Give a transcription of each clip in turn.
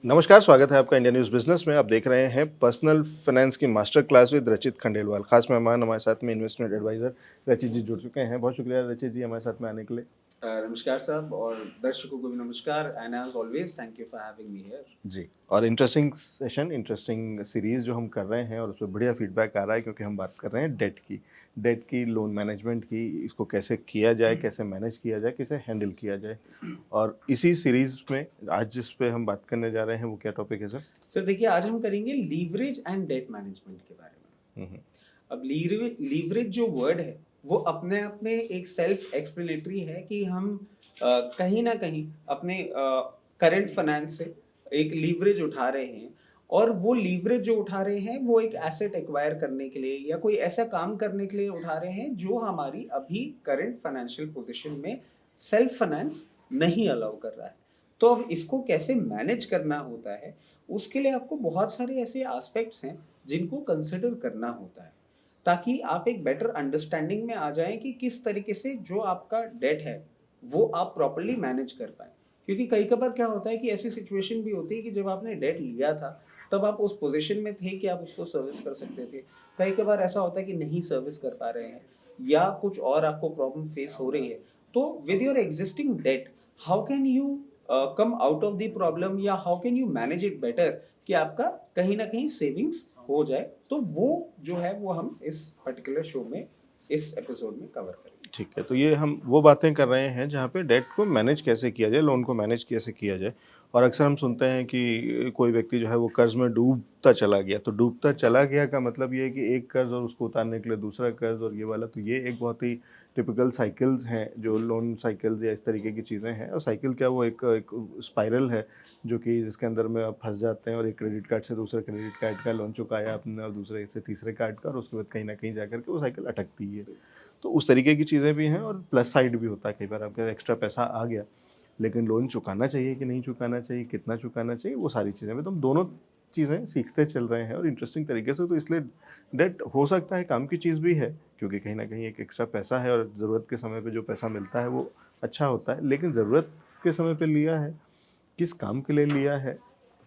नमस्कार, स्वागत है आपका इंडिया न्यूज़ बिज़नेस में। आप देख रहे हैं पर्सनल फाइनेंस की मास्टर क्लास विद रचित खंडेलवाल। खास मेहमान हमारे साथ में इन्वेस्टमेंट एडवाइज़र रचित जी जुड़ चुके हैं। बहुत शुक्रिया रचित जी हमारे साथ में आने के लिए। नमस्कार साहब और दर्शकों को भी नमस्कार and as always thank you for having me here. जी, और इंटरेस्टिंग सेशन, इंटरेस्टिंग सीरीज़ जो हम कर रहे हैं और उसपे बढ़िया फीडबैक आ रहा है क्योंकि हम बात कर रहे हैं डेट की, लोन मैनेजमेंट की, इसको कैसे किया जाए, कैसे मैनेज किया जाए, कैसे हैंडल किया जाए। और इसी सीरीज़ में आज जिस पे हम बात करने जा रहे हैं वो क्या टॉपिक है सर? सर देखिए, आज हम करेंगे लीवरेज एंड डेट मैनेजमेंट के बारे में। हुँ, हुँ। अब लीवरेज जो वर्ड है वो अपने आप में एक सेल्फ एक्सप्लेनेटरी है कि हम कहीं ना कहीं अपने करंट फाइनेंस से एक लीवरेज उठा रहे हैं और वो लीवरेज जो उठा रहे हैं वो एक एसेट एक्वायर करने के लिए या कोई ऐसा काम करने के लिए उठा रहे हैं जो हमारी अभी करंट फाइनेंशियल पोजीशन में सेल्फ फाइनेंस नहीं अलाउ कर रहा है। तो अब इसको कैसे मैनेज करना होता है, उसके लिए आपको बहुत सारे ऐसे एस्पेक्ट्स हैं जिनको कंसिडर करना होता है ताकि आप एक बेटर अंडरस्टैंडिंग में आ जाएं कि किस तरीके से जो आपका डेट है वो आप प्रॉपरली मैनेज कर पाएं। क्योंकि कई कबार क्या होता है कि ऐसी सिचुएशन भी होती है कि जब आपने डेट लिया था तब आप उस पोजीशन में थे कि आप उसको सर्विस कर सकते थे। कई कबार ऐसा होता है कि नहीं सर्विस कर पा रहे हैं या कुछ और आपको प्रॉब्लम फेस हो रही है। तो with your existing debt how can you come out of the problem या how can you manage it better कि आपका कहीं ना कहीं सेविंग्स हो जाए। तो वो जो है वो हम इस पर्टिकुलर शो में इस एपिसोड में कवर करेंगे। ठीक है, तो ये हम वो बातें कर रहे हैं जहाँ पे डेट को मैनेज कैसे किया जाए, लोन को मैनेज कैसे किया जाए। और अक्सर हम सुनते हैं कि कोई व्यक्ति जो है वो कर्ज़ में डूबता चला गया, तो डूबता चला गया का मतलब ये है कि एक कर्ज़ और उसको उतारने के लिए दूसरा कर्ज़ और ये वाला, तो ये एक बहुत ही टिपिकल साइकिल्स हैं, जो लोन साइकिल्स या इस तरीके की चीज़ें हैं। और साइकिल क्या, वो एक स्पाइरल है, जो कि जिसके अंदर में आप फँस जाते हैं और एक क्रेडिट कार्ड से दूसरे क्रेडिट कार्ड का लोन चुकाया आपने और दूसरे से तीसरे कार्ड का, और उसके बाद कहीं न कहीं जाकर के वो साइकिल अटकती है। तो उस तरीके की चीज़ें भी हैं और प्लस साइड भी होता है, कई बार आपके एक्स्ट्रा पैसा आ गया, लेकिन लोन चुकाना चाहिए कि नहीं चुकाना चाहिए, कितना चुकाना चाहिए, वो सारी चीज़ें में तो हम दोनों चीज़ें सीखते चल रहे हैं और इंटरेस्टिंग तरीके से। तो इसलिए डेट हो सकता है काम की चीज़ भी है, क्योंकि कहीं न कहीं एक एक्स्ट्रा पैसा है और ज़रूरत के समय पे जो पैसा मिलता है वो अच्छा होता है। लेकिन ज़रूरत के समय पे लिया है, किस काम के लिए लिया है,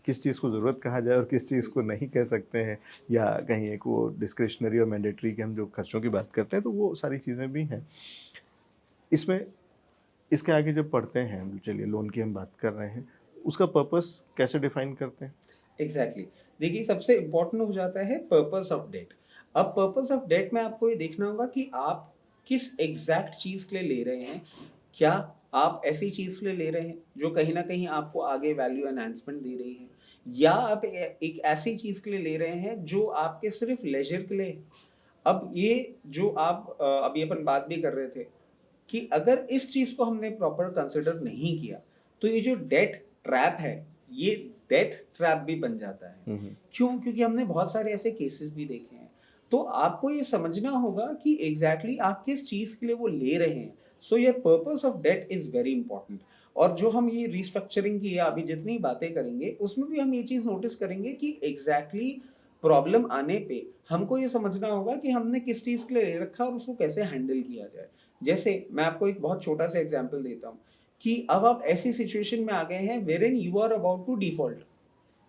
किस चीज़ को ज़रूरत कहा जाए और किस चीज़ को नहीं कह सकते हैं, या कहीं एक वो डिस्क्रिशनरी और मैंडेटरी के हम जो खर्चों की बात करते हैं, तो वो सारी चीज़ें भी हैं। इसमें इसके आगे जब पढ़ते हैं, चलिए लोन की हम बात कर रहे हैं, उसका पर्पस कैसे डिफाइन करते हैं? एग्जैक्टली देखिए, सबसे इम्पोर्टेंट हो जाता है पर्पस ऑफ डेट। अब पर्पस ऑफ डेट में आपको ये देखना होगा कि आप किस एग्जैक्ट चीज के लिए ले रहे हैं। क्या आप ऐसी चीज के लिए ले रहे हैं जो कहीं ना कहीं आपको आगे वैल्यू एनहांसमेंट दे रही है, या आप एक ऐसी चीज के लिए ले रहे हैं जो आपके सिर्फ लेजर के लिए है। अब ये जो आप अभी अपन बात भी कर रहे थे कि अगर इस चीज को हमने प्रॉपर कंसिडर नहीं किया तो ये जो डेट ट्रैप है ये डेथ ट्रैप भी बन जाता है। हुँ, हुँ। क्यों? क्योंकि हमने बहुत सारे ऐसे केसेस भी देखे हैं। तो आपको ये समझना होगा कि एग्जैक्टली आप किस चीज के लिए वो ले रहे हैं। So your purpose of debt is very important. और जो हम ये रिस्ट्रक्चरिंग की या अभी जितनी बातें करेंगे उसमें भी हम ये चीज नोटिस करेंगे कि एग्जैक्टली प्रॉब्लम आने पे हमको ये समझना होगा कि हमने किस चीज के लिए ले रखा है और उसको कैसे हैंडल किया जाए। जैसे मैं आपको एक बहुत छोटा सा एग्जांपल देता हूँ कि अब आप ऐसी सिचुएशन में आ गए हैं where in you are about to default,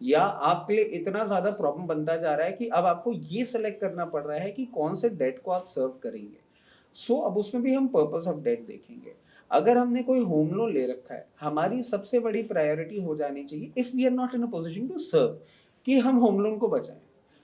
या आपके लिए इतना ज्यादा प्रॉब्लम बनता जा रहा है कि अब आपको ये सेलेक्ट करना पड़ रहा है कि कौन से डेट को आप सर्व करेंगे। सो अब उसमें भी हम पर्पस ऑफ डेट देखेंगे। अगर हमने कोई होम लोन ले रखा है, हमारी सबसे बड़ी प्रायोरिटी हो जानी चाहिए if we are not in a position to serve, कि हम होम लोन को बचाएं।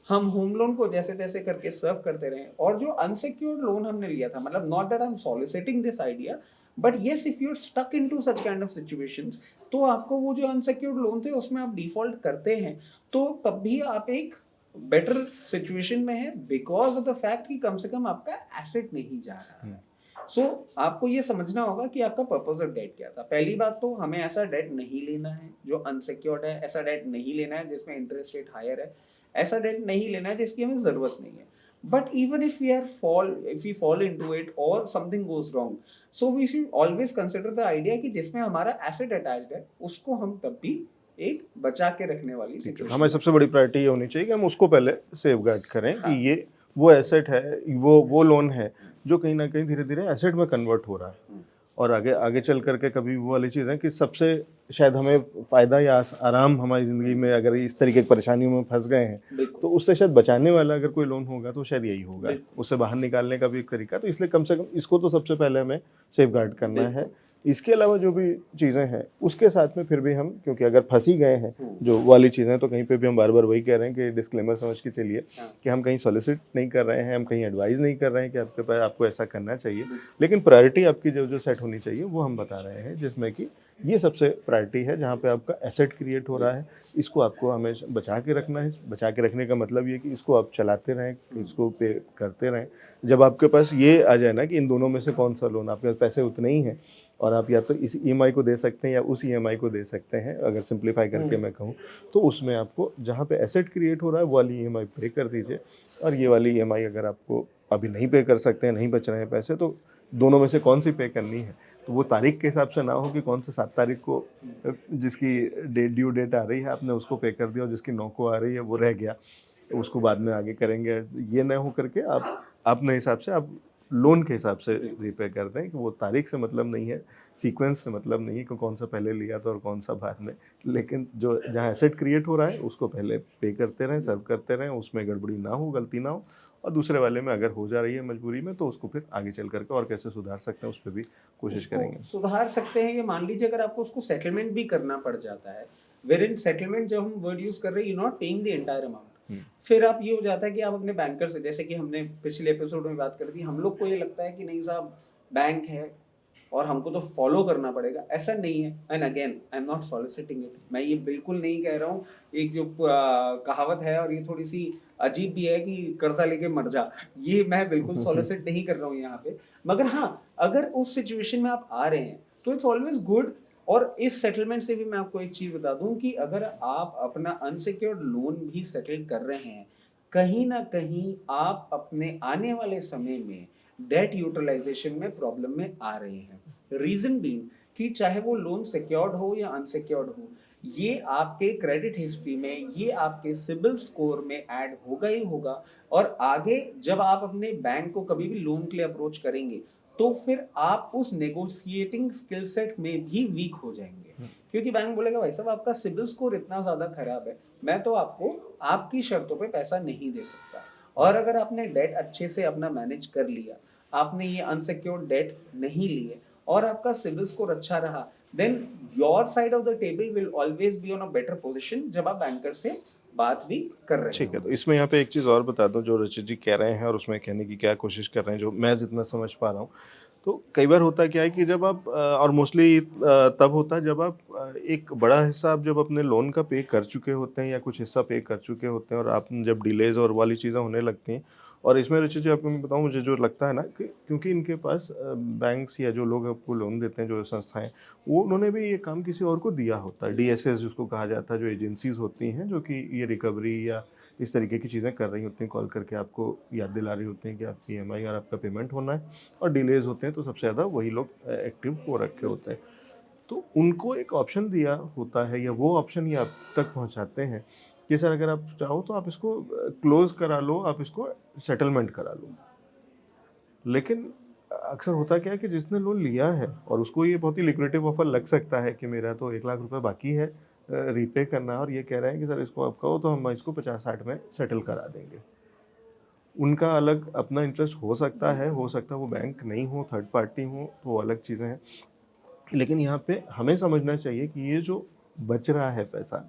हम होम लोन को जैसे तैसे करके सर्व करते रहें। और जो अनसिक्योर्ड लोन हमने लिया था, मतलब not that I am soliciting this idea, but yes if you are stuck into such kind of situations, तो आपको वो जो अनसिक्योर्ड लोन थे उसमें आप डिफॉल्ट करते हैं तो तब भी आप एक बेटर सिचुएशन में है बिकॉज ऑफ द फैक्ट कि कम से कम आपका एसेट नहीं जा रहा है। सो आपको ये समझना होगा कि आपका पर्पस ऑफ डेट क्या था। पहली बात तो हमें ऐसा डेट नहीं लेना है जो अनसिक्योर्ड है, ऐसा डेट नहीं लेना है जिसमें इंटरेस्ट रेट हायर है, ऐसा डेट नहीं लेना है जिसकी हमें जरूरत नहीं है। But even if we fall into it or something goes wrong, so we should always consider the idea कि जिसमें हमारा एसेट अटैच्ड है उसको हम तब भी एक बचा के रखने वाली ठीक है, सिचुएशन हमारी में सबसे बड़ी प्रायोरिटी ये होनी चाहिए कि हम उसको पहले सेफगार्ड करें कि हाँ। ये वो एसेट है, वो लोन है जो कहीं न कहीं धीरे-धीरे एसेट में कन्वर्ट हो रहा है। और आगे आगे चल करके कभी वो वाली चीज़ है कि सबसे शायद हमें फ़ायदा या आराम हमारी ज़िंदगी में अगर इस तरीके की परेशानियों में फँस गए हैं, बिल्कुल, तो उससे शायद बचाने वाला अगर कोई लोन होगा तो शायद यही होगा। बिल्कुल, उससे बाहर निकालने का भी एक तरीका, तो इसलिए कम से कम इसको तो सबसे पहले हमें सेफगार्ड करना है। बिल्कुल। इसके अलावा जो भी चीज़ें हैं, उसके साथ में फिर भी हम, क्योंकि अगर फँस ही गए हैं, हुँ, जो वाली चीज़ें हैं, तो कहीं पे भी हम बार-बार वही कह रहे हैं कि डिस्क्लेमर समझ के चलिए हाँ, कि हम कहीं सॉलिसिट नहीं कर रहे हैं, हम कहीं एडवाइस नहीं कर रहे हैं कि आपके पास आपको ऐसा करना चाहिए। बिल्कुल। लेकिन प्रायोरिटी आपकी जो सेट होनी चाहिए, वो हम बता रहे हैं, जिसमें कि ये सबसे प्रायोरिटी है, जहाँ पे आपका एसेट क्रिएट हो रहा है, इसको आपको हमेशा बचा के रखना है। बचा के रखने का मतलब ये है कि इसको आप चलाते रहें, हुँ, इसको पे करते रहें। जब आपके पास ये आ जाए ना कि इन दोनों में से कौन-सा लोन, आपके पास पैसे उतने ही हैं और आप या तो इस ईएमआई को दे सकते हैं या उस ईएमआई को दे सकते हैं, अगर सिंप्लीफाई करके हुँ, मैं कहूँ, तो उसमें आपको जहाँ पे एसेट क्रिएट हो रहा है, वो वाली ईएमआई पे कर दीजिए। और ये वाली ईएमआई अगर आपको अभी नहीं पे कर सकते हैं, नहीं बच रहे हैं पैसे, तो दोनों में से कौन-सी पे करनी है, तो वो तारीख के हिसाब से ना हो कि कौन से 7 तारीख को हुँ, जिसकी ड्यू डेट आ रही है आपने उसको पे कर दिया और जिसकी 9 को आ रही है वो रह गया, तो उसको बाद में आगे करेंगे। ये ना हो करके आप अपने हिसाब से आप लोन के हिसाब से बिल्कुल। रीपे कर दें, कि वो तारीख से मतलब नहीं है, सीक्वेंस से मतलब नहीं है कि कौन-सा पहले लिया था और कौन-सा बाद में। लेकिन जो जहाँ एसेट क्रिएट हो रहा है उसको पहले पे करते रहें, सर्व करते रहें, उसमें गड़बड़ी ना हो, गलती ना हो, और दूसरे वाले में अगर हो जा रही है मजबूरी में, तो उसको फिर आगे चल कर के और कैसे सुधार सकते हैं उस पे भी कोशिश उसको करेंगे। सुधार सकते हैं, या मान लीजिए अगर आपको उसको सेटलमेंट भी करना पड़ जाता है, वेयरइन सेटलमेंट जब हम वर्ड यूज़ कर रहे हैं, you not paying the entire amount. हुँ। फिर आप ये हो जाता है कि आप अपने बैंकर से, जैसे कि हमने पिछले एपिसोड में बात कर दी, हम लोग को ये लगता है कि नहीं साहब, बैंक है और हमको तो फॉलो करना पड़ेगा, ऐसा नहीं है। And again I am not soliciting it, मैं ये बिल्कुल नहीं कह रहा हूँ। एक जो कहावत है और ये थोड़ी-सी अजीब भी है कि कर्ज़ा लेके मर जा, ये मैं बिल्कुल सॉलिसिट नहीं कर रहा हूँ यहाँ पे। मगर हाँ, अगर उस सिचुएशन में आप आ रहे हैं, तो इट्स ऑलवेज़ गुड। और इस सेटलमेंट से भी मैं आपको एक चीज़ बता दूँ कि अगर आप अपना अनसिक्योर्ड लोन भी सेटल कर रहे हैं, कहीं न कहीं आप अपने आने वाले समय में डेट यूटिलाइज़ेशन में प्रॉब्लम में आ रहे हैं। रीज़न बीइंग कि चाहे वो लोन सिक्योर्ड हो या अनसिक्योर्ड हो, ये आपके क्रेडिट हिस्ट्री में, ये आपके सिबिल स्कोर में ऐड होगा ही होगा। और आगे जब आप अपने बैंक को कभी भी लोन के लिए अप्रोच करेंगे, तो फिर आप उस नेगोशिएटिंग स्किल सेट में भी वीक हो जाएँगे। क्योंकि बैंक बोलेगा भाई साहब आपका सिबिल स्कोर इतना ज़्यादा खराब है, मैं तो आपको आपकी शर्तों पे पैसा नहीं दे सकता। और अगर आपने डेट अच्छे से अपना मैनेज कर लिया, आपने ये अनसिक्योर्ड डेट नहीं लिए और आपका सिबिल स्कोर अच्छा रहा, then your side of the table will always be on a better position जब आप बैंकर से बात भी कर रहे ठीक है, तो होंगे। इसमें यहाँ पे एक चीज़ और बता दूँ जो रचित जी कह रहे हैं और उसमें कहने की क्या कोशिश कर रहे हैं, जो मैं जितना समझ पा रहा हूँ। तो कई बार होता क्या है कि जब आप और मोस्टली तब होता है जब आप एक बड़ा हिस्सा आप जब अपने लोन का पे कर चुके होते हैं या कुछ हिस्सा पे कर चुके होते हैं और आप जब डिलेज़ और वाली चीज़ें होने लगती हैं। और इसमें ऋषि जी आपको मैं बताऊँ, मुझे जो लगता है ना कि क्योंकि इनके पास बैंक्स या जो लोग आपको लोन देते हैं, जो संस्थाएँ, वो उन्होंने भी ये काम किसी और को दिया होता है। डीएसएस जिसको कहा जाता है, जो एजेंसीज़ होती हैं जो कि ये रिकवरी या इस तरीके की चीज़ें कर रही होती हैं, कॉल करके आपको याद दिला रही होती हैं कि आपकी ईएमआई और आपका पेमेंट होना है। और डिलेज़ होते हैं तो सबसे ज़्यादा वही लोग एक्टिव हो रखे होते हैं। तो उनको एक ऑप्शन दिया होता है या वो ऑप्शन ये आप तक पहुँचाते हैं कि सर अगर आप चाहो तो आप इसको क्लोज़ करा लो, आप इसको सेटलमेंट करा लो। लेकिन अक्सर होता क्या है कि जिसने लोन लिया है और उसको ये बहुत ही लिक्रेटिव ऑफ़र लग सकता है कि मेरा तो 1 लाख रुपए बाकी है रीपे करना है, और ये कह रहे हैं कि सर इसको आप कहो तो हम इसको 50-60 में सेटल करा देंगे। उनका अलग अपना इंटरेस्ट बिल्कुल, हो सकता है वो बैंक नहीं हो, थर्ड पार्टी हो, तो वो अलग चीज़ें हैं। लेकिन यहाँ पे हमें समझना चाहिए कि ये जो बच रहा है पैसा,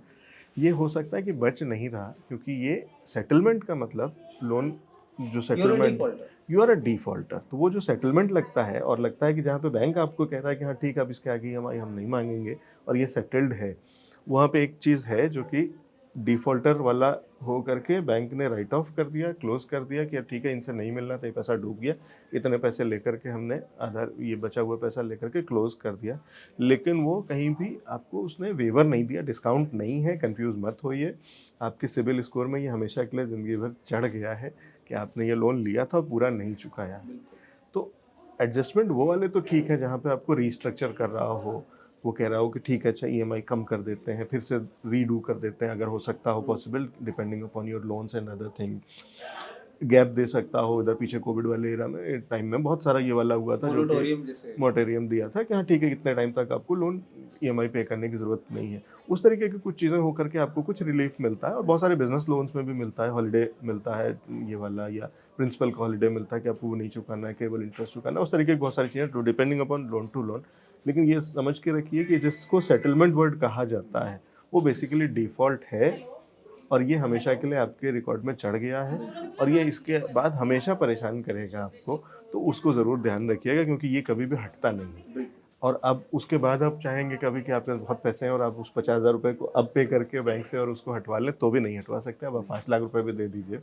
ये हो सकता है कि बच नहीं रहा, क्योंकि ये सेटलमेंट का मतलब लोन जो you are a settlement, defaulter. You are a defaulter. तो वो जो सेटलमेंट लगता है और लगता है कि जहाँ पे बैंक आपको कह रहा है कि हाँ ठीक है, अब इसके आगे ईएमआई हम नहीं माँगेंगे और ये सेटल्ड है। वहाँ पे एक चीज़ है जो कि डिफ़ॉल्टर वाला हो करके बैंक ने राइट ऑफ कर दिया, क्लोज़ कर दिया कि अब ठीक है, इनसे नहीं मिलना था, ये पैसा डूब गया। इतने पैसे लेकर के हमने आधा ये बचा हुआ पैसा लेकर के क्लोज़ कर दिया। लेकिन वो कहीं भी आपको उसने वेवर नहीं दिया, डिस्काउंट नहीं है, कन्फ्यूज़ मत होइए। आपके सिबिल स्कोर में ये हमेशा के लिए ज़िंदगी भर चढ़ गया है कि आपने ये लोन लिया था और पूरा नहीं चुकाया है। बिल्कुल, तो एडजस्टमेंट वो वाले तो ठीक है जहाँ पे आपको रीस्ट्रक्चर कर रहा हो, वो कह रहा हो कि ठीक है अच्छा ईएमआई कम कर देते हैं, फिर से रीडू कर देते हैं अगर हो सकता हो हुँ, possible depending upon your loans and other thing. Gap दे सकता हो। इधर पीछे कोविड वाले एरा में टाइम में बहुत सारा ये वाला हुआ था जो कि मोरेटोरियम जिसे मोरेटोरियम दिया था कि हाँ ठीक है, इतने टाइम तक आपको लोन ईएमआई पे करने की ज़रूरत नहीं है। उस तरीके की कुछ चीज़ें होकर के आपको कुछ रिलीफ मिलता है, और बहुत सारे बिज़नेस लोन्स में भी मिलता है, हॉलिडे मिलता है ये वाला, या प्रिंसिपल का हॉलिडे मिलता है कि आपको वो नहीं चुकाना है, केवल इंटरेस्ट चुकाना है। उस तरीके की बहुत सारी चीज़ें depending upon loan to loan. लेकिन ये समझ के रखिए कि जिसको सेटलमेंट वर्ड कहा जाता है, वो बेसिकली डिफ़ॉल्ट है, और ये हमेशा के लिए आपके रिकॉर्ड में चढ़ गया है, और ये इसके बाद हमेशा परेशान करेगा आपको। तो उसको ज़रूर ध्यान रखिएगा, क्योंकि ये कभी भी हटता नहीं है। बिल्कुल। और अब उसके बाद आप चाहेंगे कभी कि आपके पास बहुत पैसे हैं और आप उस 50,000 रुपए को अब पे करके बैंक से और उसको हटवा लें, तो भी नहीं हटवा सकते। अब आप 5 लाख रुपए भी दे दीजिए,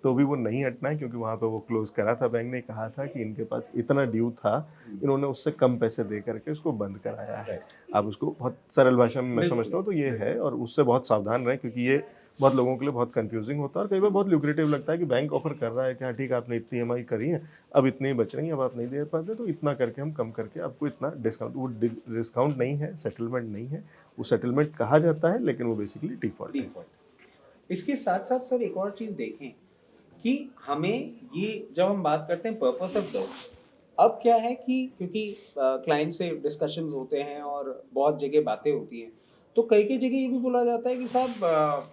तो भी वो नहीं हटना है, क्योंकि वहाँ पे वो क्लोज़ करा था। बैंक ने कहा था कि इनके पास इतना ड्यू था, इन्होंने उससे कम पैसे दे करके उसको बंद कराया है। आप उसको बहुत सरल भाषा में मैं बिल्कुल, समझता हूँ तो ये है, और उससे बहुत सावधान रहें, क्योंकि ये बहुत लोगों के लिए बहुत कन्फ्यूज़िंग होता है, और कई बार बहुत ल्यूक्रेटिव लगता है कि बैंक ऑफ़र कर रहा है कि हाँ ठीक है, आपने इतनी ईएमआई करी है, अब इतनी ही बच रही है, अब आप नहीं दे पाते, तो इतना करके हम कम करके आपको इतना डिस्काउंट। वो डिस्काउंट नहीं है, सेटलमेंट नहीं है। वो सेटलमेंट कहा जाता है, लेकिन वो बेसिकली डिफ़ॉल्ट है। डिफ़ॉल्ट। इसके साथ-साथ सर एक और चीज़ देखें कि हमें ये जब हम बात करते हैं पर्पस ऑफ डेट, अब क्या है कि क्योंकि क्लाइंट से डिस्कशंस होते हैं और बहुत जगह बातें होती हैं, तो कई-कई जगह ये भी बोला जाता है कि साहब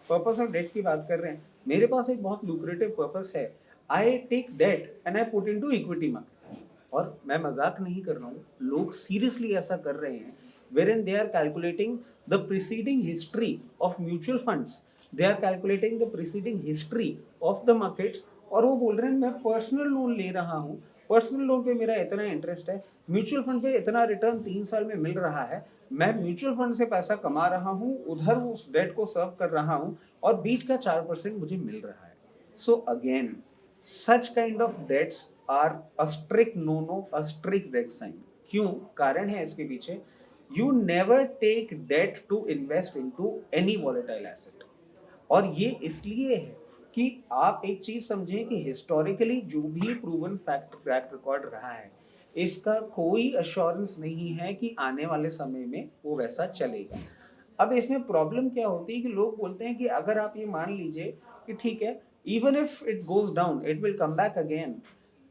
पर्पस ऑफ डेट की बात कर रहे हैं, मेरे पास एक बहुत लुक्रेटिव पर्पस है, I take debt and I put into equity market. और मैं मज़ाक नहीं कर रहा हूँ, लोग सीरियसली ऐसा कर रहे हैं, wherein they are calculating the preceding history of mutual funds, they are calculating the preceding history of the markets, और वो बोल रहे हैं मैं पर्सनल लोन ले रहा हूँ, पर्सनल लोन पे मेरा इतना इंटरेस्ट है, म्यूचुअल फंड पे इतना रिटर्न 3 साल में मिल रहा है, मैं म्यूचुअल फंड से पैसा कमा रहा हूँ, उधर उस डेट को सर्व कर रहा हूँ, और बीच का 4% मुझे मिल रहा है। So again such kind of debts are a strict no no, a strict red sign. क्यों? कारण है इसके पीछे, you never take debt to invest into any volatile asset. और ये इसलिए है कि आप एक चीज समझें कि हिस्टोरिकली जो भी प्रूवन फैक्ट ट्रैक रिकॉर्ड रहा है, इसका कोई अश्योरेंस नहीं है कि आने वाले समय में वो वैसा चलेगा। अब इसमें प्रॉब्लम क्या होती है कि लोग बोलते हैं कि अगर आप ये मान लीजिए कि ठीक है, even if it goes down it will come back again,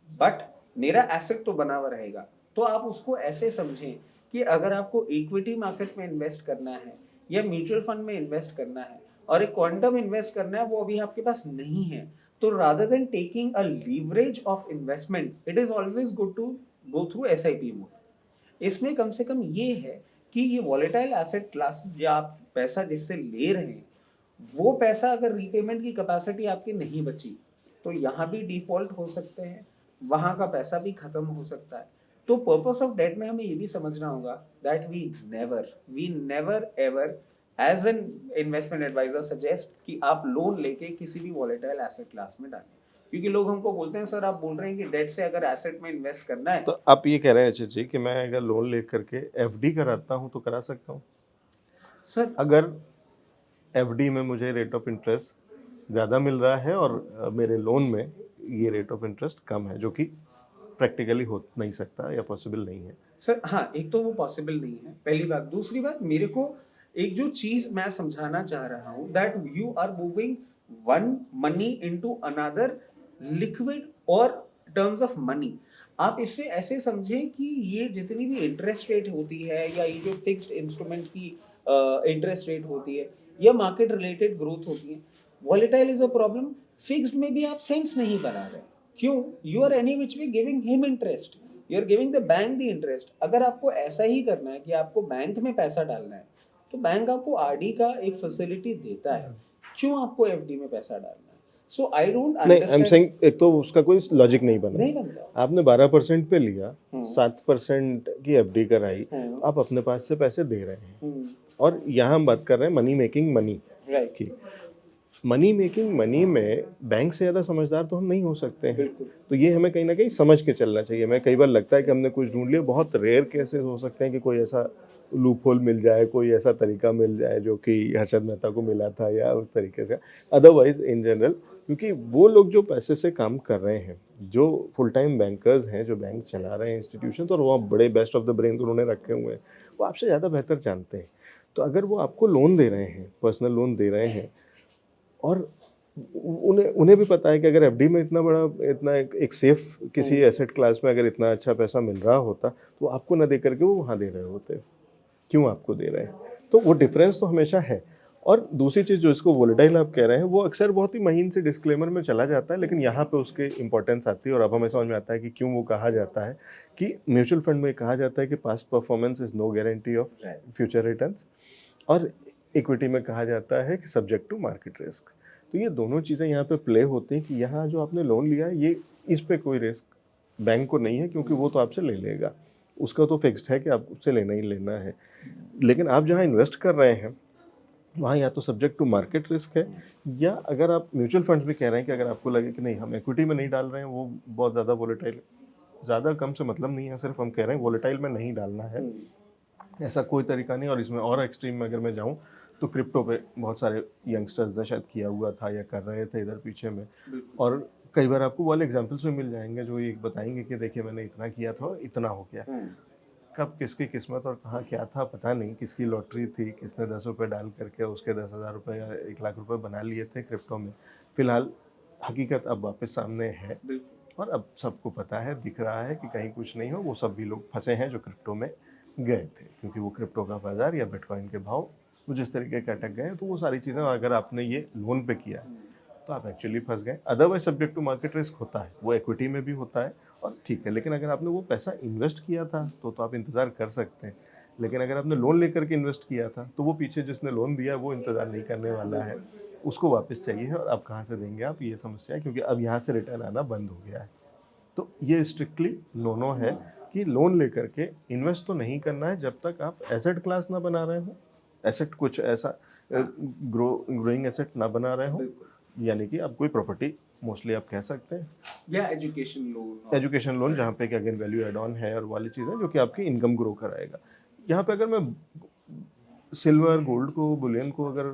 but मेरा एसेट तो बना हुआ रहेगा। तो आप उसको ऐसे समझें कि अगर आपको इक्विटी मार्केट में इन्वेस्ट करना है या म्यूचुअल फंड में इन्वेस्ट करना है और एक क्वांटम इन्वेस्ट करना है, वो अभी आपके पास नहीं है, तो rather than taking a leverage of investment, it is always good to go through SIP mode. इसमें कम से कम ये है कि ये वॉलेटाइल एसेट क्लास या आप पैसा जिससे ले रहे हैं, वो पैसा अगर रीपेमेंट की कैपेसिटी आपकी नहीं बची, तो यहाँ भी डिफॉल्ट हो सकते हैं, वहाँ का पैसा भी खत्म हो सकता है। तो पर्पस ऑफ डेट में हमें ये भी समझना होगा that we never ever as an investment advisor suggest कि आप लोन लेके किसी भी वॉलेटाइल एसेट क्लास में डालें। क्योंकि लोग हमको बोलते हैं सर आप बोल रहे हैं कि डेट से अगर एसेट में इन्वेस्ट करना है। तो आप ये कह रहे हैं अजय जी कि मैं अगर लोन लेकर के एफडी कराता हूँ तो करा सकता हूँ? सर अगर एफडी में मुझे रेट ऑफ इंटरेस्ट ज़्यादा मिल रहा है और मेरे लोन में ये रेट ऑफ इंटरेस्ट कम है, जो कि प्रैक्टिकली हो नहीं सकता या पॉसिबल नहीं है। सर हाँ, एक तो वो पॉसिबल नहीं है, पहली बात। दूसरी बात, मेरे को एक जो चीज़ मैं समझाना चाह रहा हूँ that you are moving one money into another liquid और टर्म्स ऑफ मनी। आप इससे ऐसे समझें कि ये जितनी भी इंटरेस्ट रेट होती है या ये जो फिक्स्ड इंस्ट्रूमेंट की इंटरेस्ट रेट होती है या मार्केट रिलेटेड ग्रोथ होती है, volatile is a problem. Fixed में भी आप सेंस नहीं बना रहे। क्यों? You are any which way giving him interest, you are giving the bank the interest. अगर आपको ऐसा ही करना है कि आपको बैंक में पैसा डालना है, तो बैंक आपको आरडी का एक फैसिलिटी देता है, क्यों आपको एफडी में पैसा डालना है? सो आई डोंट नहीं, आई एम अंडरस्टैंड। सेइंग एक तो उसका कोई लॉजिक नहीं बना। नहीं बनता। आपने 12% पे लिया, हम्म 7% की एफडी कराई, हम्म आप अपने पास से पैसे दे रहे हैं। हम्म और यहाँ हम बात कर रहे हैं मनी मेकिंग मनी राइट, की। मनी मेकिंग मनी में बैंक से ज़्यादा समझदार तो हम नहीं हो सकते हैं। बिल्कुल। तो ये हमें कहीं न कहीं समझ के चलना चाहिए। मैं कई बार लगता है कि हमने कुछ ढूँढ लिया, बहुत रेयर केसेस हो सकते हैं कि कोई ऐसा लूपहोल मिल जाए, कोई ऐसा तरीका मिल जाए जो कि हर्षद मेहता को मिला था या उस तरीके से। अदरवाइज़ इन जनरल, क्योंकि वो लोग जो पैसे से काम कर रहे हैं, जो फुल टाइम बैंकर्स हैं, जो बैंक चला रहे हैं इंस्टीट्यूशन, और वो बड़े बेस्ट ऑफ द ब्रेन्स उन्होंने रखे हुए हैं, वो आपसे ज़्यादा बेहतर जानते हैं। तो अगर वो आपको लोन दे रहे हैं, पर्सनल लोन दे रहे हैं, और उन्हें उन्हें भी पता है कि अगर एफडी में इतना बड़ा इतना एक सेफ किसी हुँ। एसेट क्लास में अगर इतना अच्छा पैसा मिल रहा होता, तो आपको ना दे करके वो वहाँ दे रहे होते। क्यों आपको दे रहे हैं? तो वो डिफरेंस तो हमेशा है। और दूसरी चीज़ जो इसको वोलेटाइल आप कह रहे हैं, वो अक्सर बहुत ही महीन से डिस्क्लेमर में चला जाता है, लेकिन यहाँ पे उसकी इम्पोर्टेंस आती है और अब हमें समझ में आता है कि क्यों वो कहा जाता है कि म्यूचुअल फंड में कहा जाता है कि past performance is no guarantee of right. Future returns, और इक्विटी में कहा जाता है कि सब्जेक्ट टू मार्केट रिस्क। तो ये दोनों चीज़ें यहाँ पे प्ले होती हैं कि यहाँ जो आपने लोन लिया है, ये इस पे कोई रिस्क बैंक को नहीं है, क्योंकि वो तो आपसे ले लेगा। उसका तो फिक्स्ड है कि आपको उससे लेना ही लेना है। लेकिन आप जहाँ इन्वेस्ट कर रहे हैं, वहाँ या तो सब्जेक्ट टू मार्केट रिस्क है, या अगर आप म्यूचुअल फंड्स भी कह रहे हैं कि अगर आपको लगे कि नहीं हम इक्विटी में नहीं डाल रहे हैं, वो बहुत ज़्यादा वोलेटाइल, ज़्यादा कम से मतलब नहीं है, सिर्फ हम कह रहे हैं वोलेटाइल में नहीं डालना है, हुँ। ऐसा कोई तरीका नहीं। और इसमें और एक्सट्रीम में अगर मैं जाऊँ, तो क्रिप्टो पे बहुत सारे यंगस्टर्स ने शायद किया हुआ था या कर रहे थे इधर पीछे में। बिल्कुल। और कई बार आपको वाले एग्जांपल्स भी मिल जाएंगे जो ये बताएंगे कि देखिए मैंने इतना किया था और इतना हो गया। हुँ। कब किसकी किस्मत और कहाँ क्या था पता नहीं, किसकी लॉटरी थी, किसने 10 रुपये डाल करके उसके 10,000 रुपये या 1 लाख रुपये बना लिए थे क्रिप्टो में। फिलहाल हकीकत अब वापस सामने है, बिल्कुल। और अब सबको पता है, दिख रहा है कि कहीं कुछ नहीं हो, वो सब भी लोग फंसे हैं जो क्रिप्टो में गए थे, क्योंकि वो क्रिप्टो का बाजार या बिटकॉइन के भाव वो जिस तरीके के अटक गए, तो वो सारी चीज़ें अगर आपने ये लोन पे किया है, हुँ। तो आप एक्चुअली फंस गए। Otherwise subject to market risk होता है, वो इक्विटी में भी होता है और ठीक है, लेकिन अगर आपने वो पैसा इन्वेस्ट किया था तो आप इंतज़ार कर सकते हैं। लेकिन अगर आपने लोन लेकर के इन्वेस्ट किया था, तो वो पीछे जिसने लोन दिया वो इंतज़ार नहीं करने वाला है, बिल्कुल। उसको वापस चाहिए है, और अब कहाँ से देंगे आप, ये समस्या है, क्योंकि अब यहाँ से रिटर्न आना बंद हो गया है। तो ये स्ट्रिक्टली नो है कि लोन लेकर के इन्वेस्ट तो नहीं करना है जब तक आप एसेट क्लास ना बना रहे हो, एसेट कुछ ऐसा हाँ, ग्रोइंग एसेट ना बना रहे हो, बिल्कुल। यानी कि आप कोई प्रॉपर्टी मोस्टली आप कह सकते हैं, या एजुकेशन लोन और एजुकेशन लोन जहाँ पे कि अगेन वैल्यू एड ऑन है और वाली चीज़ है जो कि आपकी इनकम ग्रो कराएगा। यहाँ पे अगर मैं सिल्वर, गोल्ड को, बुलियन को अगर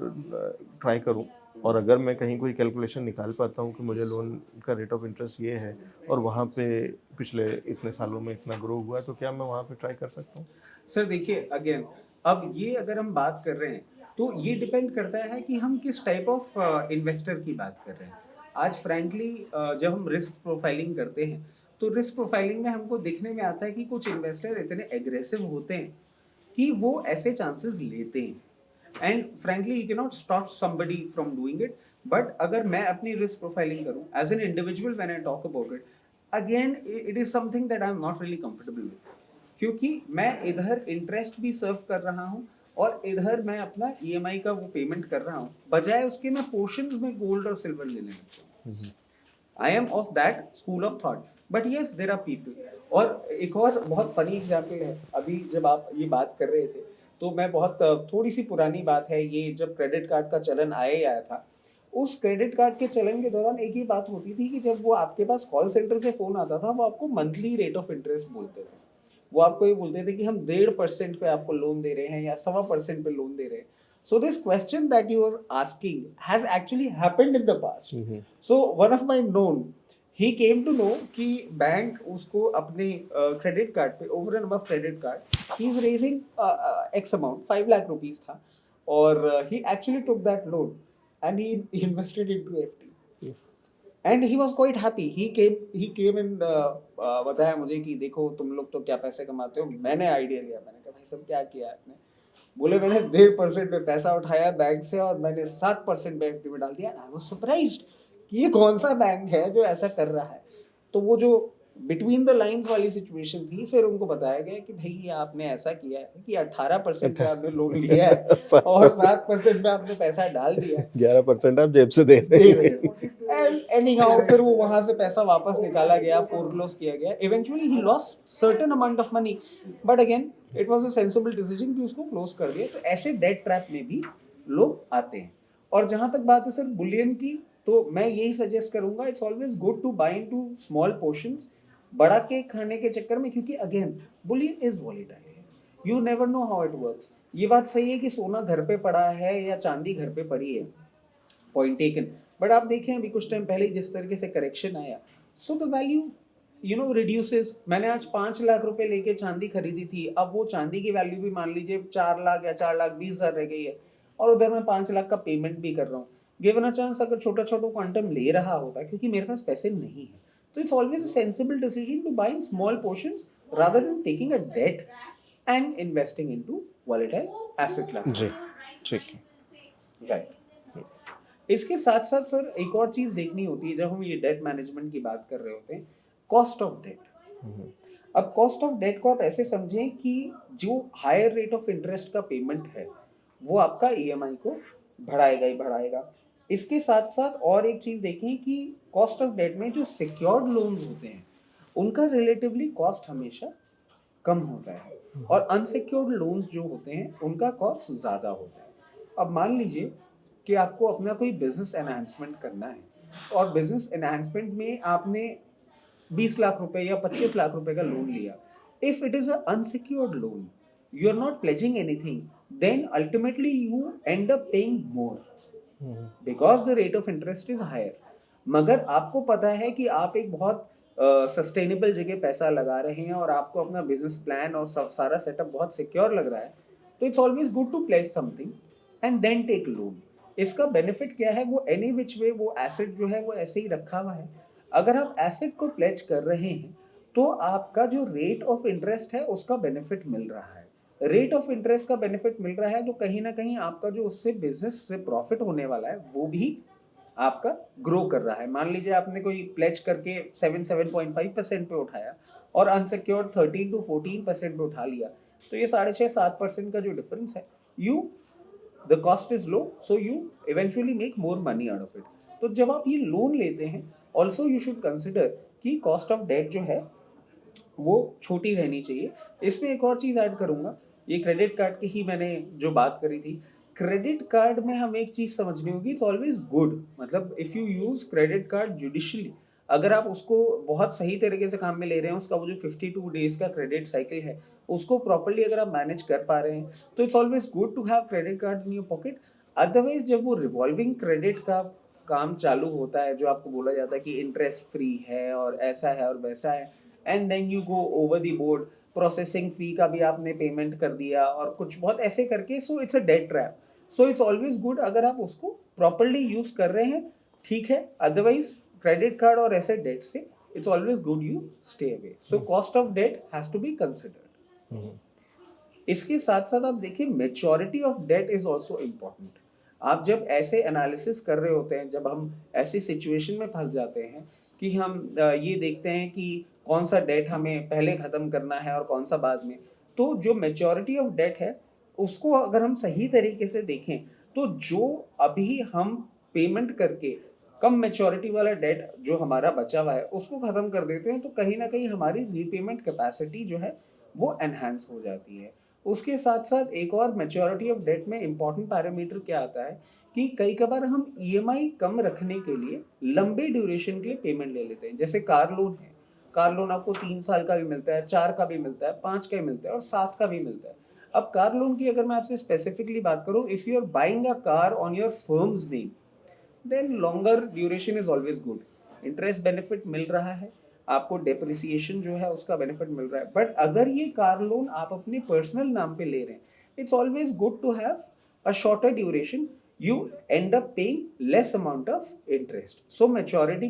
ट्राई करूँ, और अगर मैं कहीं कोई कैलकुलेशन निकाल पाता हूँ कि मुझे लोन का रेट ऑफ इंटरेस्ट ये है और वहाँ पे पिछले इतने सालों में इतना ग्रो हुआ है, तो क्या मैं वहाँ पे ट्राई कर सकता हूँ? सर देखिए अगेन अब ये अगर हम बात कर रहे हैं तो ये डिपेंड करता है कि हम किस टाइप ऑफ इन्वेस्टर की बात कर रहे हैं। आज फ्रैंकली जब हम रिस्क प्रोफाइलिंग करते हैं तो रिस्क प्रोफाइलिंग में हमको दिखने में आता है कि कुछ इन्वेस्टर इतने एग्रेसिव होते हैं कि वो ऐसे चांसेस लेते हैं and frankly you can not stop somebody from doing it. But अगर मैं अपनी रिस्क प्रोफाइलिंग करूं as an individual when I talk about it again it is something that I am not really comfortable with, क्योंकि मैं इधर interest भी सर्व कर रहा हूँ और इधर मैं अपना ईएमआई का वो पेमेंट कर रहा हूँ, बजाय उसके मैं पोर्शंस में गोल्ड और सिल्वर लेने लगता हूँ। I am of that school of thought, but yes there are people. और एक और बहुत फनी एग्जाम्पल है, अभी जब आप ये बात कर रहे थे तो मैं बहुत थोड़ी सी पुरानी बात है ये, जब क्रेडिट कार्ड का चलन आया ही आया था, उस क्रेडिट कार्ड के चलन के दौरान एक ही बात होती थी कि जब वो आपके पास कॉल सेंटर से फोन आता था वो आपको मंथली रेट ऑफ इंटरेस्ट बोलते थे। वो आपको ये बोलते थे कि हम 1.5% पे आपको लोन दे रहे हैं या 1.25% पे लोन दे रहे हैं। So this question that you are asking has actually happened in the past. So one of my known he came to know कि बैंक उसको अपने क्रेडिट कार्ड पे over and above credit card he is raising X amount 5 lakh rupees था, और he actually took that loan and he invested into FD and he was quite happy. He came and बताया मुझे कि देखो तुम लोग तो क्या पैसे कमाते हो। मैंने आइडिया लिया, मैंने कहा भाई सब क्या किया आपने? बोले मैंने 1.5% पे पैसा उठाया बैंक से और मैंने 7% पे एफडी में डाल दिया। आई वाज सरप्राइज्ड कि ये कौन सा बैंक है जो ऐसा कर रहा है। तो वो जो बिटवीन द लाइंस वाली सिचुएशन थी, फिर उनको बताया गया कि भाई ये आपने ऐसा किया है कि 18% पे अच्छा। आपने लोन लिया है और 7% पे आपने पैसा डाल दिया है, 11% आप जेब से दे दे रहे रहे हैं। हो। एंड एनीहाउ फिर वो वहां से पैसा वापस निकाला गया, फोरक्लोज किया गया, eventually he lost certain amount of money, but again it was a sensible decision कि उसको क्लोज कर दिया। तो ऐसे डेट ट्रैप में भी लोग आते हैं। और जहां तक बात है सर बुलियन की, तो मैं यही सजेस्ट करूंगा it's always good to buy into small portions, बड़ा केक खाने के चक्कर में, क्योंकि again bullion is volatile, you never know how it works. ये बात सही है कि सोना घर पे पड़ा है या चांदी घर पे पड़ी है, पॉइंट टेकन, बट आप देखें अभी कुछ टाइम पहले जिस तरीके से करेक्शन आया, so the value you know reduces. मैंने आज 5 लाख रुपए लेके चांदी खरीदी थी, अब वो चांदी की वैल्यू भी मान लीजिए 4 लाख या 4,20,000 रह गई है, और उधर मैं 5 लाख का पेमेंट भी कर रहा हूँ। गिवन अ चांस अगर छोटा-छोटा क्वांटम ले रहा होता क्योंकि मेरे पास पैसे नहीं है, तो it's always a sensible decision to buy in small portions rather than taking a debt and investing into volatile asset जी, क्लासेस। ठीक है। राइट। इसके साथ-साथ सर एक और चीज़ देखनी होती है जब हम ये डेट मैनेजमेंट की बात कर रहे होते हैं, कॉस्ट ऑफ डेट। हुँ, अब कॉस्ट ऑफ डेट को आप ऐसे समझें कि जो हायर रेट ऑफ इंटरेस्ट का पेमेंट है, वो आपका ईएमआई को बढ़ाएगा ही बढ़ाएगा। इसके साथ-साथ और एक चीज़ देखें कि कॉस्ट ऑफ डेट में जो सिक्योर्ड लोन्स होते हैं, उनका रिलेटिवली कॉस्ट हमेशा कम होता है और अनसिक्योर्ड लोन्स जो होते हैं, उनका कॉस्ट ज़्यादा होता है। अब मान लीजिए कि आपको अपना कोई बिज़नेस एनहांसमेंट करना है और बिज़नेस एनहांसमेंट में आपने 20 लाख रुपए या 25 लाख रुपए का लोन लिया। If it is a unsecured loan, you are not pledging anything, then ultimately you end up paying more hmm, because the rate of interest is higher. मगर आपको पता है कि आप एक बहुत सस्टेनेबल जगह पैसा लगा रहे हैं और आपको अपना बिजनेस प्लान और सब सारा सेटअप बहुत सिक्योर लग रहा है, तो it's always good to place something and then take loan. इसका बेनिफिट क्या है, वो एनी विच वे वो एसेट जो है वो ऐसे ही रखा हुआ है। अगर आप एसेट को प्लेज कर रहे हैं तो आपका जो रेट ऑफ इंटरेस्ट है उसका बेनिफिट मिल रहा है। रेट ऑफ इंटरेस्ट का बेनिफिट मिल रहा है तो कहीं ना कहीं आपका जो उससे बिजनेस से प्रॉफिट होने वाला है वो भी आपका ग्रो कर रहा है। मान लीजिए आपने कोई प्लेज करके 7.5% पे उठाया और अनसिक्योर्ड 13 to 14% पे उठा लिया, तो ये 6.5-7% का जो डिफरेंस है, you the cost is low, so you eventually make more money out of it. तो जब आप ये लोन लेते हैं, ऑल्सो यू शुड कंसिडर कि कॉस्ट ऑफ डेट जो है वो छोटी रहनी चाहिए। इसमें एक और चीज़ ऐड करूँगा, ये क्रेडिट कार्ड की ही मैंने जो बात करी थी, क्रेडिट कार्ड में हमें एक चीज़ समझनी होगी, इट्स ऑलवेज़ गुड, मतलब if you use credit card judicially, अगर आप उसको बहुत सही तरीके से काम में ले रहे हैं, उसका वो जो 52 डेज़ का क्रेडिट साइकिल है, उसको प्रॉपर्ली अगर आप मैनेज कर पा रहे हैं, तो it's always good to have credit card in your pocket. Otherwise जब वो रिवॉल्विंग क्रेडिट का काम चालू होता है, जो आपको बोला जाता है कि इंटरेस्ट फ्री है और ऐसा है और वैसा है, and then you go over the board, processing fee का भी आपने पेमेंट कर दिया और कुछ बहुत ऐसे करके, so it's a debt trap. So it's always good अगर आप उसको प्रॉपरली यूज कर रहे हैं, ठीक है। अदरवाइज क्रेडिट कार्ड और ऐसे डेट से it's always good you stay away. So cost of debt has to be considered. हुँ, इसके साथ साथ आप देखिए maturity of debt is also important. आप जब ऐसे एनालिसिस कर रहे होते हैं, जब हम ऐसी सिचुएशन में फंस जाते हैं कि हम ये देखते हैं कि कौन सा डेट हमें पहले ख़त्म करना है और कौन सा बाद में, तो जो मेच्योरिटी ऑफ डेट है उसको अगर हम सही तरीके से देखें, तो जो अभी हम पेमेंट करके कम मेच्योरिटी वाला डेट जो हमारा बचा हुआ है उसको ख़त्म कर देते हैं, तो कहीं ना कहीं हमारी रीपेमेंट कैपेसिटी जो है वो एनहांस हो जाती है। उसके साथ-साथ एक और मैच्योरिटी ऑफ डेट में इम्पोर्टेंट पैरामीटर क्या आता है कि कई कबार हम ईएमआई कम रखने के लिए लंबे ड्यूरेशन के लिए पेमेंट ले लेते हैं। जैसे कार लोन है, कार लोन आपको 3 साल का भी मिलता है, 4 का भी मिलता है, 5 का भी मिलता है और 7 का भी मिलता है। अब कार लोन की अगर मैं आपसे स्पेसिफिकली बात करूँ, if you are buying a car on your firm's name, then longer duration is always good. Interest benefit मिल रहा है, आपको डेप्रिसिएशन जो है उसका बेनिफिट मिल रहा है। बट अगर ये कार लोन आप अपने पर्सनल नाम पे ले रहे हैं, it's always good to have a shorter duration, you end up paying less amount of interest, so maturity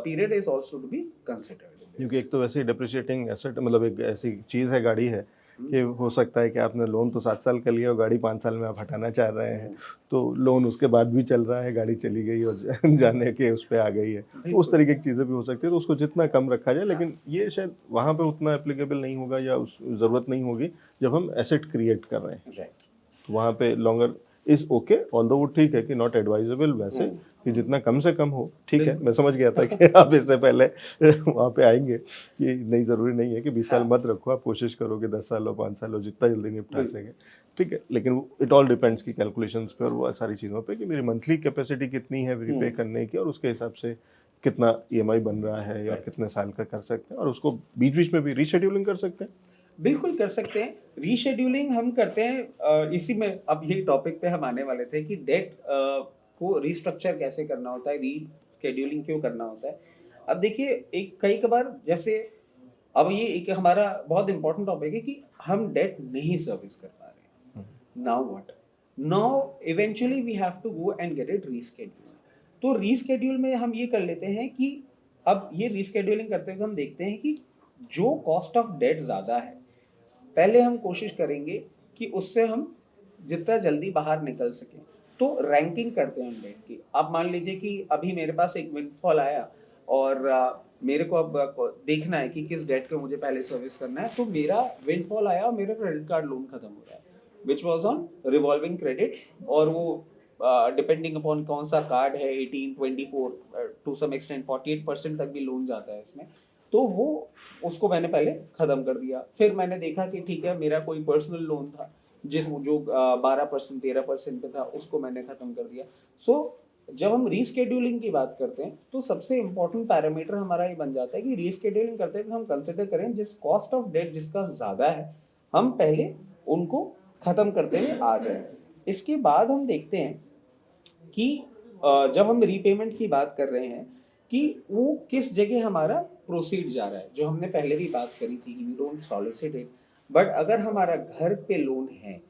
period is also to be considered in this. क्योंकि एक तो वैसे ही डेप्रिशिएटिंग एसेट मतलब एक ऐसी चीज़ है गाड़ी है हम्म, कि हो सकता है कि आपने लोन तो 7 साल का लिया और गाड़ी 5 साल में आप हटाना चाह रहे हैं, हम्म, तो लोन उसके बाद भी चल रहा है, गाड़ी चली गई और जाने के उस पे आ गई है। तो उस बिल्कुल। तरीके की चीज़ें भी हो सकती है, तो उसको जितना कम रखा जाए, लेकिन ये शायद वहाँ पे उतना एप्लीकेबल नहीं होगा या उस ज़रूरत नहीं होगी जब हम एसेट क्रिएट कर रहे हैं। राइट। तो वहाँ पे लॉन्गर इज़ ओके, ऑल्दो वो ठीक है कि नॉट एडवाइजेबल वैसे कि जितना कम से कम हो, ठीक है। बिल्कुल। मैं समझ गया था कि आप इससे पहले वहाँ पे आएँगे कि नहीं, ज़रूरी नहीं है कि 20 साल हाँ, मत रखो, आप कोशिश करो कि 10 साल हो, 5 साल हो, जितना जल्दी निपटा बिल्कुल। सकें, ठीक है। लेकिन इट ऑल डिपेंड्स की कैलकुलेशंस पे और वो सारी चीज़ों पे कि मेरी मंथली कैपेसिटी कितनी है रीपे हम्म, करने की और उसके हिसाब से कितना ईएमआई बन रहा है या राइट। कितने साल का कर सकते हैं और उसको बीच-बीच में भी रीशेड्यूलिंग कर सकते हैं। बिल्कुल कर सकते हैं। रीशेड्यूलिंग हम करते हैं, इसी में अब यही टॉपिक पे हम आने वाले थे कि डेट को रीस्ट्रक्चर कैसे करना होता है, रीशेड्यूलिंग क्यों करना होता है। अब देखिए एक कई कबार जैसे अब ये एक हमारा बहुत इम्पोर्टेंट टॉपिक है कि हम डेट नहीं सर्विस कर पा रहे हैं। Now what? Now eventually we have to go and get it reschedule. तो रीशेड्यूल में हम ये कर लेते हैं कि अब ये रीशेड्यूलिंग करते हुए हम देखते हैं कि जो कॉस्ट ऑफ डेट ज़्यादा है, पहले हम कोशिश करेंगे कि उससे हम जितना जल्दी बाहर निकल सकें। तो रैंकिंग करते हैं हम डेट की। आप मान लीजिए कि अभी मेरे पास एक विंडफॉल आया और मेरे को अब देखना है कि किस डेट पे मुझे पहले सर्विस करना है। तो मेरा विंडफॉल आया और मेरा क्रेडिट कार्ड लोन खत्म हो रहा है, which was on revolving credit. और वो डिपेंडिंग अपॉन कौन सा कार्ड है, 18, 24, टू सम एक्सटेंट 48% तक भी लोन जाता है इसमें। तो वो उसको मैंने पहले ख़त्म कर दिया। फिर मैंने देखा कि ठीक है, मेरा कोई पर्सनल लोन था जो 12% 13% पे था, उसको मैंने ख़त्म कर दिया। सो जब हम रीस्केड्यूलिंग की बात करते हैं तो सबसे इम्पोर्टेंट पैरामीटर हमारा ये बन जाता है कि रीस्केड्यूलिंग करते हैं तो हम कंसिडर करें जिस कॉस्ट ऑफ डेट जिसका ज़्यादा है, हम पहले उनको ख़त्म करते हुए आ जाए। इसके बाद हम देखते हैं कि जब हम रीपेमेंट की बात कर रहे हैं कि वो किस जगह हमारा प्रोसीड जा रहा है, जो हमने पहले भी बात करी थी कि we don't solicit it. But अगर हमारा घर पे लोन है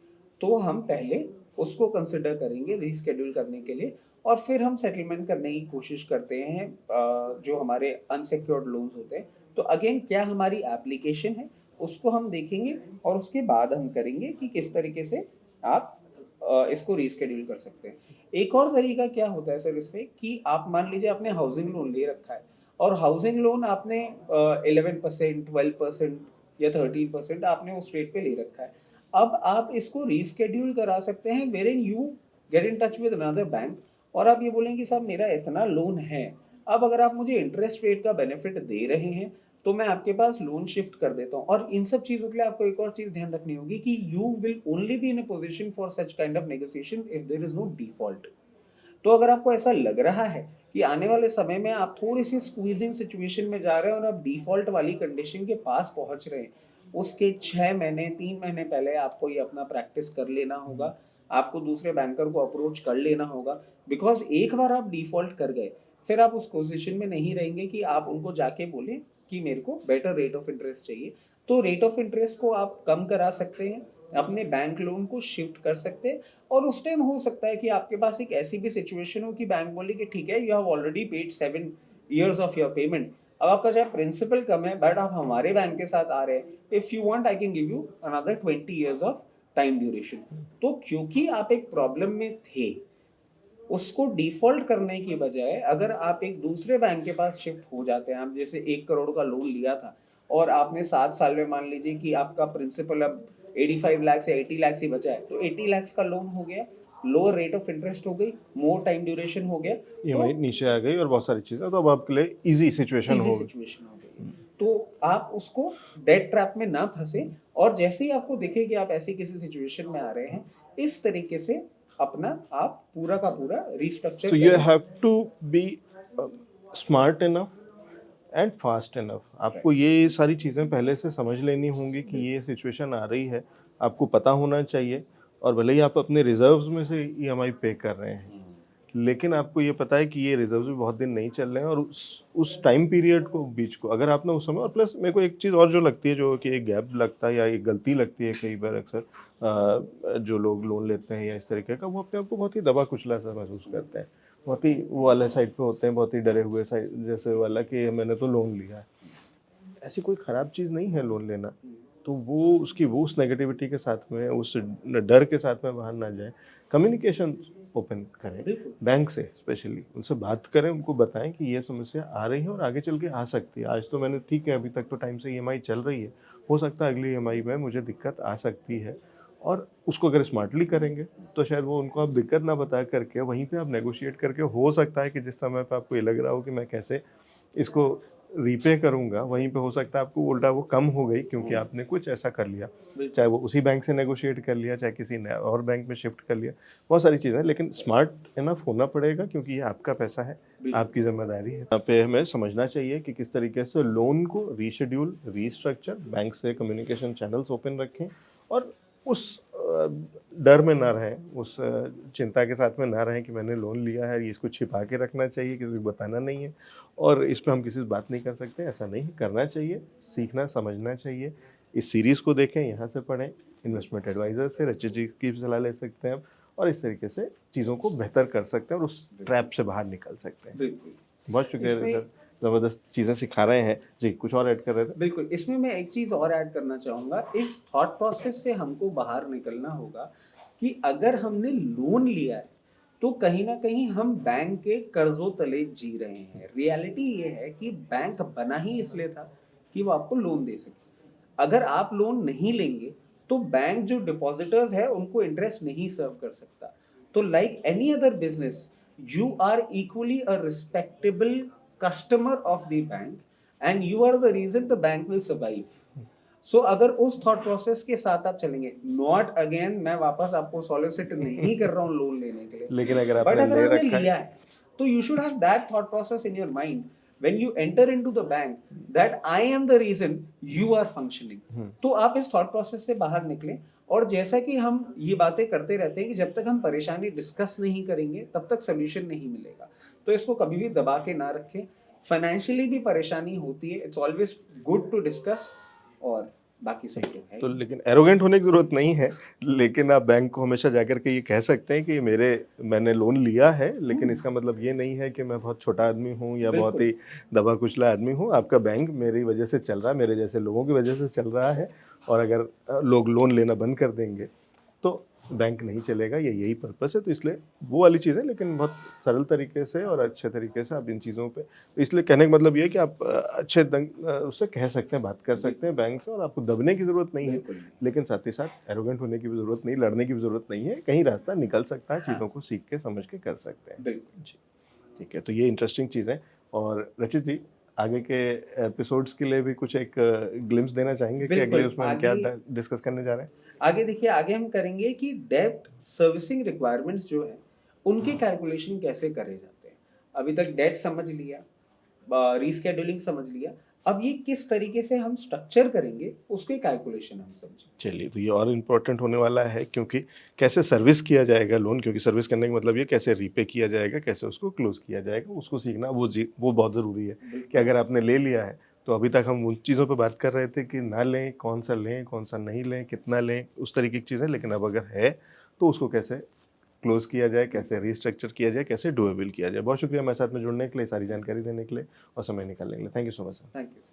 तो हम पहले उसको कंसिडर करेंगे रीस्केड्यूल करने के लिए, और फिर हम सेटलमेंट करने की कोशिश करते हैं जो हमारे अनसिक्योर्ड लोन्स होते हैं। तो अगेन क्या हमारी एप्लीकेशन है उसको हम देखेंगे और उसके बाद हम करेंगे कि किस तरीके से आप इसको रीस्केड्यूल कर सकते हैं। एक और तरीका क्या होता है सर इसमें कि आप मान लीजिए आपने हाउसिंग लोन ले रखा है और हाउसिंग लोन आपने 11%, 12% या 13% आपने उस रेट पे ले रखा है। अब आप इसको रीस्केड्यूल करा सकते हैं where in you get in touch with another bank और आप ये बोलें कि साहब मेरा इतना लोन है, अब अगर आप मुझे इंटरेस्ट रेट का बेनिफिट दे रहे हैं तो मैं आपके पास लोन शिफ्ट कर देता हूँ। और इन सब चीज़ों के लिए आपको एक और चीज़ ध्यान रखनी होगी कि you will only be in a position for such kind of negotiation if there is no default. तो अगर आपको ऐसा लग रहा है कि आने वाले समय में आप थोड़ी सी स्क्वीजिंग सिचुएशन में जा रहे हैं और आप डिफॉल्ट वाली कंडीशन के पास पहुंच रहे हैं, उसके 6 महीने 3 महीने पहले आपको ये अपना प्रैक्टिस कर लेना होगा। आपको दूसरे बैंकर को अप्रोच कर लेना होगा, बिकॉज एक बार आप डिफॉल्ट कर गए फिर आप उस पोजीशन में नहीं रहेंगे कि आप उनको जाके बोलें कि मेरे को बेटर रेट ऑफ इंटरेस्ट चाहिए। तो रेट ऑफ इंटरेस्ट को आप कम करा सकते हैं, अपने बैंक लोन को शिफ्ट कर सकते हैं। और उस टाइम हो सकता है कि आपके पास एक ऐसी भी सिचुएशन हो कि बैंक बोले कि ठीक है, you have already paid 7 years of your payment. अब आपका चाहे प्रिंसिपल कम है बट आप हमारे बैंक के साथ आ रहे हैं, if you want I can give you another 20 years of time duration. तो क्योंकि आप एक प्रॉब्लम में थे, उसको डिफ़ॉल्ट करने की बजाय अगर आप एक दूसरे बैंक के पास शिफ्ट हो जाते हैं, आप जैसे 1 करोड़ का लोन लिया था और आपने 7 साल में मान लीजिए कि आपका प्रिंसिपल अब 85 लाख या 80 लाख ही बचा है, तो 80 लाख का लोन हो गया, लोअर रेट ऑफ इंटरेस्ट हो गई, मोर टाइम ड्यूरेशन हो गया, ईएमआई तो नीचे आ गई और बहुत सारी चीज़ें, तो अब आपके लिए ईज़ी सिचुएशन ईज़ी हो गई। सिचुएशन हो गई। तो आप उसको डेट ट्रैप में ना फँसे और जैसे ही आपको दिखे कि आप ऐसी किसी सिचुएशन में आ रहे हैं, इस तरीके से अपना आप पूरा का पूरा So रिस्ट्रक्चर you करें। have to be uh, smart enough and fast enough. आपको राइट। ये सारी चीज़ें पहले से समझ लेनी होंगी कि ये सिचुएशन आ रही है, आपको पता होना चाहिए। और भले ही आप अपने रिजर्व्स में से ईएमआई पे कर रहे हैं, लेकिन आपको ये पता है कि ये रिजर्व्स भी बहुत दिन नहीं चल रहे हैं, और उस टाइम पीरियड को बीच को अगर आपने उस समय, और प्लस मेरे को एक चीज़ और जो लगती है, जो कि एक गैप लगता है या एक गलती लगती है कई बार अक्सर, जो लोग लोन लेते हैं या इस तरीके का, वो अपने आप को बहुत ही दबा कुचला सा महसूस करते हैं, बहुत ही वो वाले साइड पे होते हैं, बहुत ही डरे हुए साइड जैसे वाला कि मैंने तो लोन लिया है। ऐसी कोई ख़राब चीज़ नहीं है लोन लेना। तो वो उसकी वो उस नेगेटिविटी के साथ में, उस डर के साथ में बाहर ना जाएँ। कम्युनिकेशन ओपन करें, बिल्कुल। बैंक से स्पेशली उनसे बात करें, उनको बताएँ कि ये समस्या आ रही है और आगे चल के आ सकती है। आज तो मैंने ठीक है, अभी तक तो टाइम से ईएमआई चल रही है, हो सकता है अगली ईएमआई में मुझे दिक्कत आ सकती है। और उसको अगर स्मार्टली करेंगे, तो शायद वो उनको आप दिक्कत ना बता करके वहीं पे आप नेगोशिएट करके, हो सकता है कि जिस समय पे आपको ये लग रहा हो कि मैं कैसे इसको रीपे करूँगा, वहीं पे हो सकता है आपको उल्टा वो कम हो गई, क्योंकि आपने कुछ ऐसा कर लिया। बिल्कुल। चाहे वो उसी बैंक से नेगोशिएट कर लिया, चाहे किसी नए और बैंक में शिफ्ट कर लिया। बहुत सारी चीज़ें हैं, लेकिन स्मार्ट इनफ होना पड़ेगा, क्योंकि ये आपका पैसा है, बिल्कुल। आपकी ज़िम्मेदारी है। यहाँ पे हमें समझना चाहिए कि किस तरीके से लोन को रीशेड्यूल, रीस्ट्रक्चर, बैंक से कम्युनिकेशन चैनल्स ओपन रखें, और उस डर में ना रहें, उस चिंता के साथ में ना रहें कि मैंने लोन लिया है, ये इसको छिपा के रखना चाहिए, किसी को बताना नहीं है और इस पे हम किसी से बात नहीं कर सकते। ऐसा नहीं करना चाहिए, सीखना समझना चाहिए। इस सीरीज़ को देखें, यहाँ से पढ़ें, इन्वेस्टमेंट एडवाइज़र से रचित जी की भी सलाह ले सकते हैं आप, और इस तरीके से चीज़ों को बेहतर कर सकते हैं और उस ट्रैप से बाहर निकल सकते हैं। बिल्कुल। बहुत शुक्रिया इसमें सर, ज़बरदस्त चीज़ें सिखा रहे हैं। जी, कुछ और ऐड कर रहे थे? बिल्कुल, इसमें मैं एक चीज़ और ऐड करना चाहूँगा, इस थॉट प्रोसेस से हमको बाहर निकलना होगा कि अगर हमने लोन लिया है, तो कहीं न कहीं हम बैंक के कर्ज़ों तले जी रहे हैं। रियलिटी ये है कि बैंक बना ही इसलिए था कि वो आपको लोन दे सके। अगर आप लोन नहीं लेंगे, तो बैंक जो डिपॉज़िटर्स हैं, उनको इंटरेस्ट नहीं सर्व कर सकता। तो like any other business, you are equally a respectable customer of the bank and you are the reason the bank will survive. So अगर उस थॉट प्रोसेस के साथ आप चलेंगे, नॉट अगेन मैं वापस आपको सॉलिसिट नहीं कर रहा हूँ लोन लेने के लिए, लेकिन अगर बट आपने अगर ले आपने रखा है लिया है, तो you should have that thought process in your mind when you enter into the bank that I am the reason you are functioning। तो आप इस thought process से बाहर निकलें, और जैसा कि हम ये बातें करते रहते हैं कि जब तक हम परेशानी डिस्कस नहीं करेंगे तब तक सोल्यूशन नहीं मिलेगा। तो इसको कभी भी दबा के ना रखें। फाइनेंशियली भी परेशानी होती है, it's always good to discuss, और बाकी सब तो है तो ही। लेकिन एरोगेंट होने की ज़रूरत नहीं है, लेकिन आप बैंक को हमेशा जाकर के ये कह सकते हैं कि मैंने लोन लिया है, लेकिन इसका मतलब ये नहीं है कि मैं बहुत छोटा आदमी हूँ या बहुत बिल्कुल, ही दबा-कुचला आदमी हूँ। आपका बैंक मेरी वजह से चल रहा है, मेरे जैसे लोगों की वजह से चल रहा है और अगर लोग लोन लेना बंद कर देंगे, तो बैंक नहीं चलेगा, ये यही पर्पस है। तो इसलिए वो वाली चीज़ें, लेकिन बहुत सरल तरीके से और अच्छे तरीके से आप इन चीज़ों पे, इसलिए कहने का मतलब ये है कि आप अच्छे उससे कह सकते हैं, बात कर सकते हैं बैंक से, और आपको दबने की ज़रूरत नहीं है। बिल्कुल नहीं। लेकिन साथ ही साथ एरोगेंट होने की भी ज़रूरत नहीं, लड़ने की भी ज़रूरत नहीं है, कहीं रास्ता निकल सकता है, हाँ, चीज़ों को सीख के समझ के कर सकते हैं। बिल्कुल। जी, ठीक है, तो ये इंटरेस्टिंग चीज़ है। और रचित जी, आगे के एपिसोड्स के लिए भी कुछ एक ग्लिम्स देना चाहेंगे कि अगले बिल्कुल, उसमें हम क्या डिस्कस करने जा रहे हैं? आगे देखिए, आगे हम करेंगे कि डेब्ट सर्विसिंग रिक्वायरमेंट्स जो हैं, उनके कैलकुलेशन कैसे करे जाते हैं। अभी तक डेट समझ लिया, रीशेड्यूलिंग समझ लिया, अब ये किस तरीके से हम स्ट्रक्चर करेंगे, उसके कैलकुलेशन हम समझेंगे। चलिए, तो ये और इम्पोर्टेंट होने वाला है, क्योंकि कैसे सर्विस किया जाएगा लोन, क्योंकि सर्विस करने का मतलब ये कैसे रीपे किया जाएगा, कैसे उसको क्लोज़ किया जाएगा, उसको सीखना वो बहुत ज़रूरी है। कि बिल्कुल, अगर आपने ले लिया है, तो अभी तक हम उन चीज़ों पे बात कर रहे थे कि ना लें, कौन-सा नहीं लें, कितना लें, उस तरीके की चीज़ें, लेकिन अब अगर है, तो उसको कैसे क्लोज़ किया जाए, कैसे रीस्ट्रक्चर किया जाए, कैसे डुएबल किया जाए। बहुत शुक्रिया हमारे साथ में जुड़ने के लिए, सारी जानकारी देने के लिए और समय निकालने के लिए। Thank you so much sir. Thank you sir.